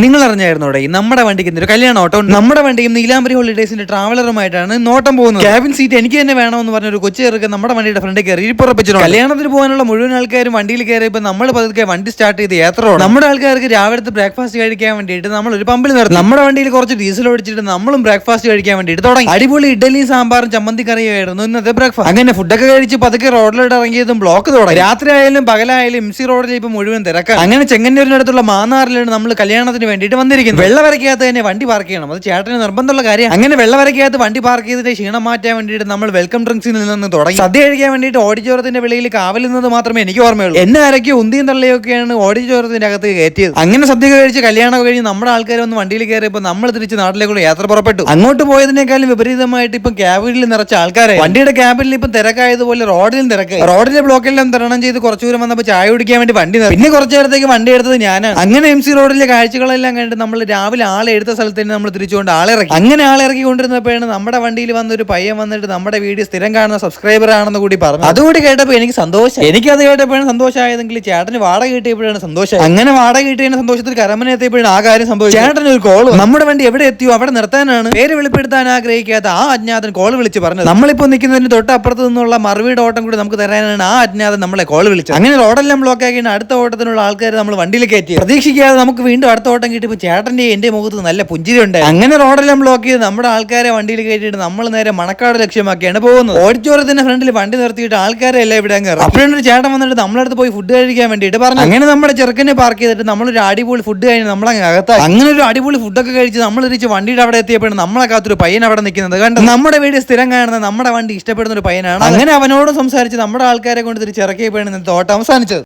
നിങ്ങൾ അറിഞ്ഞായിരുന്നോടെ നമ്മുടെ വണ്ടിക്ക് എന്തൊരു കല്യാണം ഓട്ടോ നമ്മുടെ വണ്ടിയും നീലാംബരി ഹോളിഡേസിന്റെ ട്രാവലറുമായിട്ടാണ് നോട്ടം പോകുന്നത്. ക്യാബിൻ സീറ്റ് എനിക്ക് തന്നെ വേണമെന്ന് പറഞ്ഞ ഒരു കൊച്ചു ചെറുക്കൻ നമ്മുടെ വണ്ടിയുടെ ഫ്രണ്ടിൽ കയറി ഇരിപ്പുറപ്പിച്ചിട്ടുണ്ട്. കല്യാണത്തിന് പോകാനുള്ള മുഴുവൻ ആൾക്കാരും വണ്ടിയിൽ കയറിയപ്പോൾ നമ്മൾ പതുക്കെ വണ്ടി സ്റ്റാർട്ട് ചെയ്ത് യാത്ര. നമ്മുടെ ആൾക്കാർക്ക് രാവിലത്തെ ബ്രേക്ക്ഫാസ്റ്റ് കഴിക്കാൻ വേണ്ടിയിട്ട് നമ്മൾ ഒരു പമ്പിൽ നിർത്തി നമ്മുടെ വണ്ടിയിൽ കുറച്ച് ഡീസൽ ഒഴിച്ചിട്ട് നമ്മളും ബ്രേക്ക്ഫാസ്റ്റ് കഴിക്കാൻ വേണ്ടിയിട്ട് തുടങ്ങി. അടിപൊളി ഇഡ്ഡലി സാമ്പാറും ചമ്മന്തി കറിയായിരുന്നു ഇന്നത്തെ ബ്രേക്ക്ഫാസ്റ്റ്. അങ്ങനെ ഫുഡൊക്കെ കഴിച്ച് പതുക്കെ റോഡിലോട്ട് ഇറങ്ങിയതും ബ്ലോക്ക് തുടങ്ങി. രാത്രി ആയാലും പകലായാലും എം സി റോഡിൽ ഇപ്പൊ മുഴുവൻ തിരക്കാം. അങ്ങനെ ചെങ്ങന്നൂരിനടുത്തുള്ള മാന്നാറിലാണ് നമ്മൾ കല്യാണത്തിന് വേണ്ടിയിട്ട് വന്നിരിക്കുന്നത്. വെള്ള വരയ്ക്കകത്ത് തന്നെ വണ്ടി പാർക്ക് ചെയ്യണം, അത് ചേട്ടന് നിർബന്ധമുള്ള കാര്യം. അങ്ങനെ വെള്ള വരയ്ക്കകത്ത് വണ്ടി പാർക്ക് ചെയ്തിട്ട് ക്ഷീണം മാറ്റാൻ വേണ്ടിയിട്ട് നമ്മൾ വെൽക്കം ഡ്രിങ്ക്സിൽ നിന്ന് തുടങ്ങി. സദ്യ കഴിക്കാൻ വേണ്ടിയിട്ട് ഓഡിറ്റോറിയത്തിന്റെ വെളിയിൽ കാവലുന്നത് മാത്രമേ എനിക്ക് ഓർമ്മയുള്ളൂ. എന്നെ ആരൊക്കെ ഉന്തിയും തള്ളിയൊക്കെയാണ് ഓഡിറ്റോറിയത്തിന്റെ അകത്ത് കയറ്റിയത്. അങ്ങനെ സദ്യ കഴിച്ച് കല്യാണം കഴിഞ്ഞ് നമ്മുടെ ആൾക്കാർ ഒന്ന് വണ്ടിയിൽ കയറിയപ്പോൾ നമ്മൾ തിരിച്ച് നാട്ടിലേക്കുള്ള യാത്ര പുറപ്പെട്ടു. അങ്ങോട്ട് പോയതിനേക്കാളും വിപരീതമായിട്ട് ഇപ്പം ക്യാബിനിൽ നിറച്ച ആൾക്കാരെ. വണ്ടിയുടെ ക്യാബിനിൽ ഇപ്പം തിരക്കായതുപോലെ റോഡിലും തിരക്കായി. റോഡിലെ ബ്ലോക്കെല്ലാം തരണം ചെയ്ത് കുറച്ചു ദൂരം വന്നപ്പോൾ ചായ കുടിക്കാൻ വേണ്ടി വണ്ടി നിർത്തി. പിന്നെ കുറച്ചു നേരത്തേക്ക് വണ്ടി എടുത്തത് ഞാനാണ്. അങ്ങനെ എം സി റോഡിലെ കാഴ്ചകളെല്ലാം കണ്ടിട്ട് നമ്മൾ രാവിലെ ആളെ എടുത്ത സ്ഥലത്ത് തന്നെ നമ്മൾ തിരിച്ചുകൊണ്ട് ആളിറക്കി. അങ്ങനെ ആളിറക്കി കൊണ്ടിരുന്നപ്പോഴാണ് നമ്മുടെ വണ്ടിയിൽ വന്നൊരു പയ്യൻ വന്നിട്ട് നമ്മുടെ വീഡിയോ സ്ഥിരം കാണുന്ന സബ്സ്ക്രൈബർ ആണെന്ന് കൂടി പറഞ്ഞു. അതുകൂടി കേട്ടപ്പോൾ എനിക്ക് സന്തോഷം. എനിക്കത് കേട്ടപ്പോഴാണ് സന്തോഷമായതെങ്കിൽ ചേട്ടന് വാടക കിട്ടിയപ്പോഴാണ് സന്തോഷം. അങ്ങനെ വാടക കിട്ടിയതിന്റെ സന്തോഷത്തിൽ കരമന എത്തിയപ്പോഴാണ് ആ കാര്യം സംഭവിച്ചത്. ചേട്ടന് ഒരു കോള്, നമ്മുടെ വണ്ടി എവിടെ എത്തിയോ അവിടെ നിർത്താനാണ് പേര് വെളിപ്പെടുത്താൻ ആഗ്രഹിക്കാത്ത ആ അജ്ഞാതൻ കോൾ വിളിച്ച് പറഞ്ഞത്. നമ്മളിപ്പോ നിൽക്കുന്നതിന് തൊട്ടപ്പുറത്ത് നിന്നുള്ള മറുപടിയുടെ ഓട്ടം കൂടി നമുക്ക് തരാനാണ് ആ അജ്ഞാതൻ നമ്മളെ കോൾ വിളിച്ചത്. അങ്ങനെ റോഡെല്ലാം ബ്ലോക്ക് ആക്കിയാണ് അടുത്ത ഓട്ടത്തിനുള്ള ആൾക്കാർ നമ്മൾ വണ്ടിയിൽ കയറ്റി. പ്രതീക്ഷിക്കാതെ നമുക്ക് വീണ്ടും അടുത്ത ഓട്ടം കിട്ടിയപ്പോൾ ചേട്ടന്റെ എന്റെ മുഖത്ത് നല്ല പുഞ്ചിരി ഉണ്ടായി. അങ്ങനെ റോഡെല്ലാം ബ്ലോക്ക് ചെയ്ത് നമ്മുടെ ആൾക്കാരെ വണ്ടിയിൽ കയറ്റിയിട്ട് നമ്മൾ നേരെ മണക്കാട് ലക്ഷ്യമാക്കിയാണ് പോകുന്നത്. ഓഡിറ്റോറിയത്തിന്റെ ഫ്രണ്ടിൽ വണ്ടി നിർത്തിയിട്ട് ആൾക്കാരെ എല്ലാം ഇവിടെ അങ്ങ് അപ്പോഴൊരു ചേട്ടൻ വന്നിട്ട് നമ്മളടുത്ത് പോയി ഫുഡ് കഴിക്കാൻ വേണ്ടിയിട്ട് പറഞ്ഞു. അങ്ങനെ നമ്മുടെ ചെറുക്കനെ പാർക്ക് ചെയ്തിട്ട് നമ്മളൊരു അടിപൊളി ഫുഡ് കഴിഞ്ഞ് നമ്മളങ്ങ് അകത്തായി. അങ്ങനെ ഒരു അടിപൊളി ഫുഡൊക്കെ കഴിച്ച് നമ്മൾ തിരിച്ച് വണ്ടിയുടെ അവിടെ എത്തിയപ്പോഴും നമ്മളെ കാത്തൊരു പയ്യൻ അവിടെ നിൽക്കുന്നത് കണ്ട് നമ്മുടെ വീഡിയോ സ്ഥിരം കാണുന്ന നമ്മുടെ വണ്ടി ഇഷ്ടപ്പെടുന്ന ഒരു പയ്യനാണ്. അങ്ങനെ അവനോട് സംസാരിച്ച് നമ്മുടെ ആൾക്കാരെ കൊണ്ട് തിരിച്ചിറക്കിയപ്പോഴാണ് തോട്ടം അവസാനിച്ചത്.